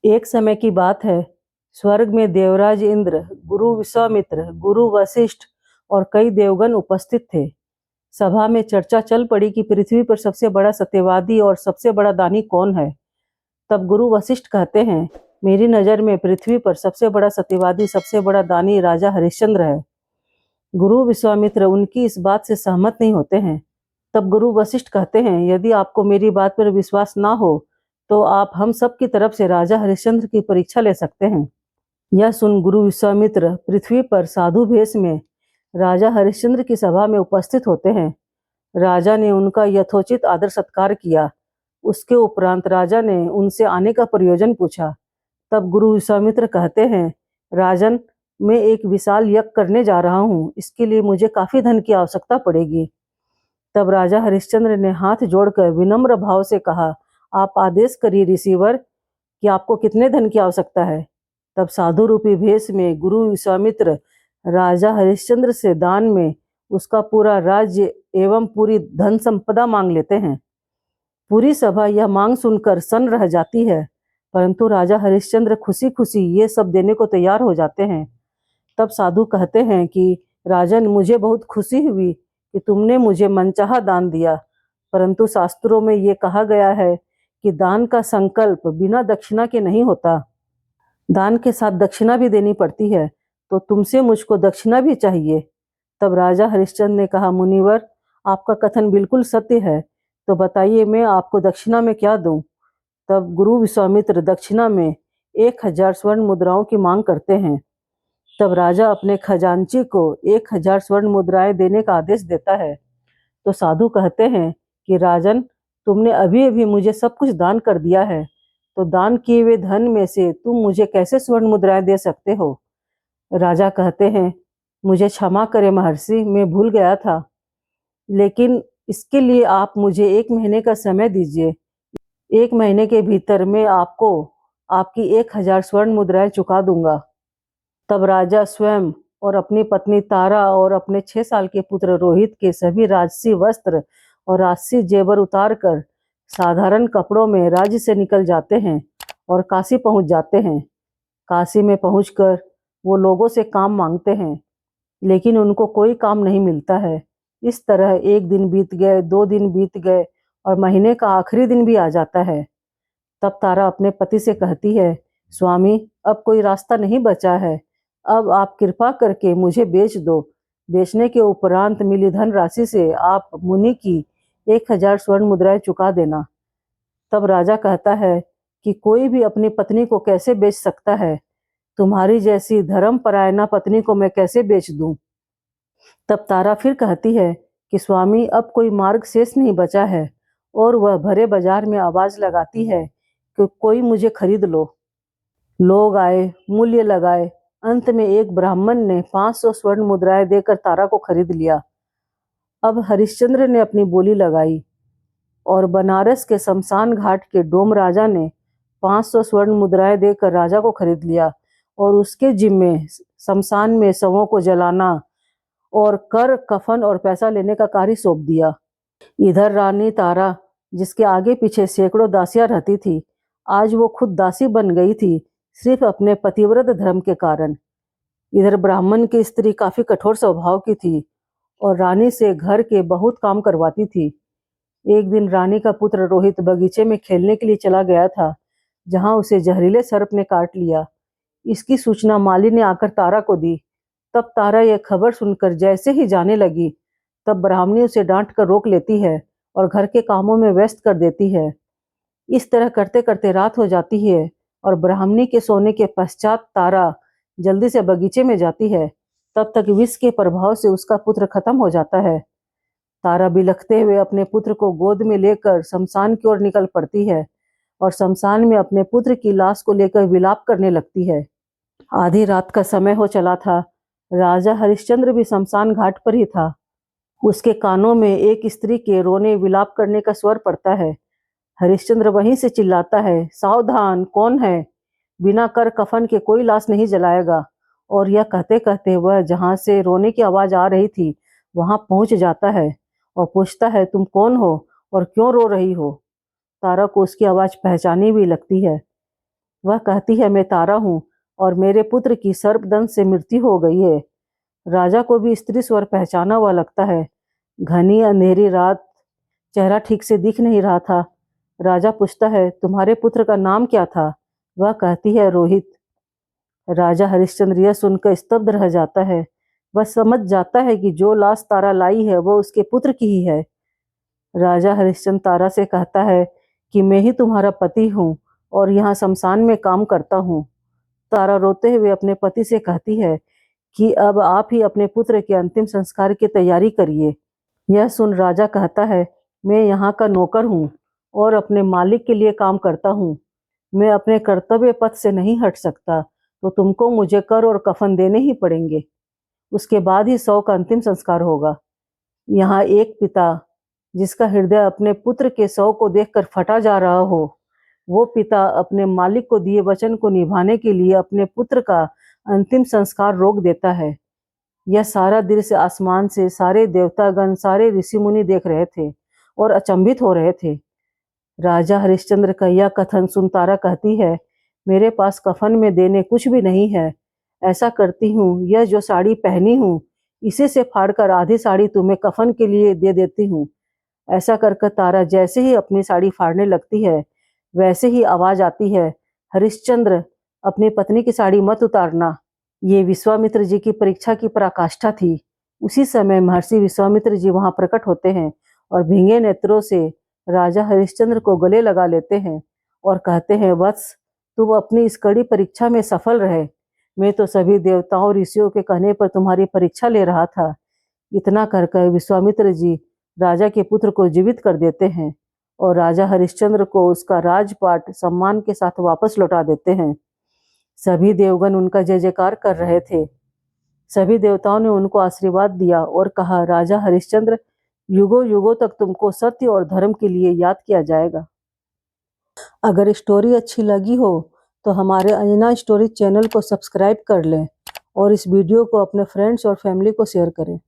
एक समय की बात है, स्वर्ग में देवराज इंद्र, गुरु विश्वामित्र, गुरु वशिष्ठ और कई देवगण उपस्थित थे। सभा में चर्चा चल पड़ी कि पृथ्वी पर सबसे बड़ा सत्यवादी और सबसे बड़ा दानी कौन है। तब गुरु वशिष्ठ कहते हैं, मेरी नज़र में पृथ्वी पर सबसे बड़ा सत्यवादी, सबसे बड़ा दानी राजा हरिश्चंद्र है। गुरु विश्वामित्र उनकी इस बात से सहमत नहीं होते हैं। तब गुरु वशिष्ठ कहते हैं, यदि आपको मेरी बात पर विश्वास ना हो तो आप हम सब की तरफ से राजा हरिश्चंद्र की परीक्षा ले सकते हैं। यह सुन गुरु विश्वामित्र पृथ्वी पर साधु भेष में राजा हरिश्चंद्र की सभा में उपस्थित होते हैं। राजा ने उनका यथोचित आदर सत्कार किया। उसके उपरांत राजा ने उनसे आने का प्रयोजन पूछा। तब गुरु विश्वामित्र कहते हैं, राजन, मैं एक विशाल यज्ञ करने जा रहा हूँ, इसके लिए मुझे काफी धन की आवश्यकता पड़ेगी। तब राजा हरिश्चंद्र ने हाथ जोड़कर विनम्र भाव से कहा, आप आदेश करिए ऋषिवर कि आपको कितने धन की आवश्यकता है। तब साधु रूपी भेष में गुरु विश्वामित्र राजा हरिश्चंद्र से दान में उसका पूरा राज्य एवं पूरी धन संपदा मांग लेते हैं। पूरी सभा यह मांग सुनकर सन्न रह जाती है, परंतु राजा हरिश्चंद्र खुशी खुशी ये सब देने को तैयार हो जाते हैं। तब साधु कहते हैं कि राजन, मुझे बहुत खुशी हुई कि तुमने मुझे मनचाहा दान दिया, परंतु शास्त्रों में ये कहा गया है कि दान का संकल्प बिना दक्षिणा के नहीं होता। दान के साथ दक्षिणा भी देनी पड़ती है, तो तुमसे मुझको दक्षिणा भी चाहिए। तब राजा हरिश्चंद्र ने कहा, मुनिवर, आपका कथन बिल्कुल सत्य है, तो बताइए मैं आपको दक्षिणा में क्या दूं। तब गुरु विश्वामित्र दक्षिणा में 1000 स्वर्ण मुद्राओं की मांग करते हैं। तब राजा अपने खजांची को 1000 स्वर्ण मुद्राएं देने का आदेश देता है। तो साधु कहते हैं कि राजन, तुमने अभी अभी मुझे सब कुछ दान कर दिया है, तो दान किए हुए धन में से तुम मुझे कैसे स्वर्ण मुद्राएं दे सकते हो। राजा कहते हैं, मुझे क्षमा करें महर्षि, मैं भूल गया था, लेकिन इसके लिए आप मुझे 1 महीने का समय दीजिए। 1 महीने के भीतर मैं आपको आपकी 1000 स्वर्ण मुद्राएं चुका दूंगा। तब राजा स्वयं और अपनी पत्नी तारा और अपने 6 साल के पुत्र रोहित के सभी राजसी वस्त्र और राजसी जेवर उतार कर साधारण कपड़ों में राज्य से निकल जाते हैं और काशी पहुंच जाते हैं। काशी में पहुंचकर वो लोगों से काम मांगते हैं, लेकिन उनको कोई काम नहीं मिलता है। इस तरह 1 दिन बीत गए, 2 दिन बीत गए और महीने का आखिरी दिन भी आ जाता है। तब तारा अपने पति से कहती है, स्वामी, अब कोई रास्ता नहीं बचा है, अब आप कृपा करके मुझे बेच दो। बेचने के उपरांत मिली धन राशि से आप मुनि की 1000 स्वर्ण मुद्राएं चुका देना। तब राजा कहता है कि कोई भी अपनी पत्नी को कैसे बेच सकता है, तुम्हारी जैसी धर्मपरायणा पत्नी को मैं कैसे बेच दूं। तब तारा फिर कहती है कि स्वामी, अब कोई मार्ग शेष नहीं बचा है, और वह भरे बाजार में आवाज लगाती है कि कोई मुझे खरीद लो। लोग आए, मूल्य लगाए, अंत में एक ब्राह्मण ने 500 स्वर्ण मुद्राएं देकर तारा को खरीद लिया। अब हरिश्चंद्र ने अपनी बोली लगाई और बनारस के शमशान घाट के डोम राजा ने 500 स्वर्ण मुद्राएं देकर राजा को खरीद लिया और उसके जिम्मे शमशान में शवों को जलाना और कर, कफन और पैसा लेने का कार्य सौंप दिया। इधर रानी तारा, जिसके आगे पीछे सैकड़ों दासियां रहती थी, आज वो खुद दासी बन गई थी, सिर्फ अपने पतिव्रत धर्म के कारण। इधर ब्राह्मण की स्त्री काफी कठोर स्वभाव की थी और रानी से घर के बहुत काम करवाती थी। एक दिन रानी का पुत्र रोहित बगीचे में खेलने के लिए चला गया था, जहां उसे जहरीले सर्प ने काट लिया। इसकी सूचना माली ने आकर तारा को दी। तब तारा यह खबर सुनकर जैसे ही जाने लगी, तब ब्राह्मणी उसे डांट कर रोक लेती है और घर के कामों में व्यस्त कर देती है। इस तरह करते करते रात हो जाती है और ब्राह्मणी के सोने के पश्चात तारा जल्दी से बगीचे में जाती है। तब तक विष के प्रभाव से उसका पुत्र खत्म हो जाता है। तारा बिलखते हुए अपने पुत्र को गोद में लेकर शमशान की ओर निकल पड़ती है और शमशान में अपने पुत्र की लाश को लेकर विलाप करने लगती है। आधी रात का समय हो चला था। राजा हरिश्चंद्र भी शमशान घाट पर ही था। उसके कानों में एक स्त्री के रोने विलाप करने का स्वर पड़ता है। हरिश्चंद्र वहीं से चिल्लाता है, सावधान, कौन है? बिना कर कफन के कोई लाश नहीं जलाएगा। और यह कहते कहते वह जहां से रोने की आवाज आ रही थी वहां पहुंच जाता है और पूछता है, तुम कौन हो और क्यों रो रही हो? तारा को उसकी आवाज पहचानी भी लगती है। वह कहती है, मैं तारा हूँ और मेरे पुत्र की सर्पदंश से मृत्यु हो गई है। राजा को भी स्त्री स्वर पहचाना हुआ लगता है। घनी अंधेरी रात, चेहरा ठीक से दिख नहीं रहा था। राजा पूछता है, तुम्हारे पुत्र का नाम क्या था? वह कहती है, रोहित। राजा हरिश्चंद्र यह सुनकर स्तब्ध रह जाता है। वह समझ जाता है कि जो लाश तारा लाई है वो उसके पुत्र की ही है। राजा हरिश्चंद्र तारा से कहता है कि मैं ही तुम्हारा पति हूँ और यहाँ शमशान में काम करता हूँ। तारा रोते हुए अपने पति से कहती है कि अब आप ही अपने पुत्र के अंतिम संस्कार की तैयारी करिए। यह सुन राजा कहता है, मैं यहाँ का नौकर हूँ और अपने मालिक के लिए काम करता हूँ। मैं अपने कर्तव्य पथ से नहीं हट सकता, तो तुमको मुझे कर और कफन देने ही पड़ेंगे। उसके बाद ही शव का अंतिम संस्कार होगा। यहाँ एक पिता जिसका हृदय अपने पुत्र के शव को देखकर फटा जा रहा हो, वो पिता अपने मालिक को दिए वचन को निभाने के लिए अपने पुत्र का अंतिम संस्कार रोक देता है। यह सारा दृश्य आसमान से सारे देवतागण, सारे ऋषि मुनि देख रहे थे और अचंभित हो रहे थे। राजा हरिश्चंद्र का यह कथन सुन तारा कहती है, मेरे पास कफन में देने कुछ भी नहीं है। ऐसा करती हूँ, यह जो साड़ी पहनी हूँ इसी से फाड़कर आधी साड़ी तुम्हें कफन के लिए दे देती हूँ। ऐसा कर तारा जैसे ही अपनी साड़ी फाड़ने लगती है, वैसे ही आवाज आती है, हरिश्चंद्र, अपनी पत्नी की साड़ी मत उतारना। ये विश्वामित्र जी की परीक्षा की पराकाष्ठा थी। उसी समय महर्षि विश्वामित्र जी वहां प्रकट होते हैं और भींगे नेत्रों से राजा हरिश्चंद्र को गले लगा लेते हैं और कहते हैं, वत्स, तुम अपनी इस कड़ी परीक्षा में सफल रहे। मैं तो सभी देवताओं ऋषियों के कहने पर तुम्हारी परीक्षा ले रहा था। इतना कहकर विश्वामित्र जी राजा के पुत्र को जीवित कर देते हैं और राजा हरिश्चंद्र को उसका राजपाट सम्मान के साथ वापस लौटा देते हैं। सभी देवगण उनका जय जयकार कर रहे थे। सभी देवताओं ने उनको आशीर्वाद दिया और कहा, राजा हरिश्चंद्र, युगों युगों तक तुमको सत्य और धर्म के लिए याद किया जाएगा। अगर स्टोरी अच्छी लगी हो तो हमारे अंजना स्टोरी चैनल को सब्सक्राइब कर लें और इस वीडियो को अपने फ्रेंड्स और फैमिली को शेयर करें।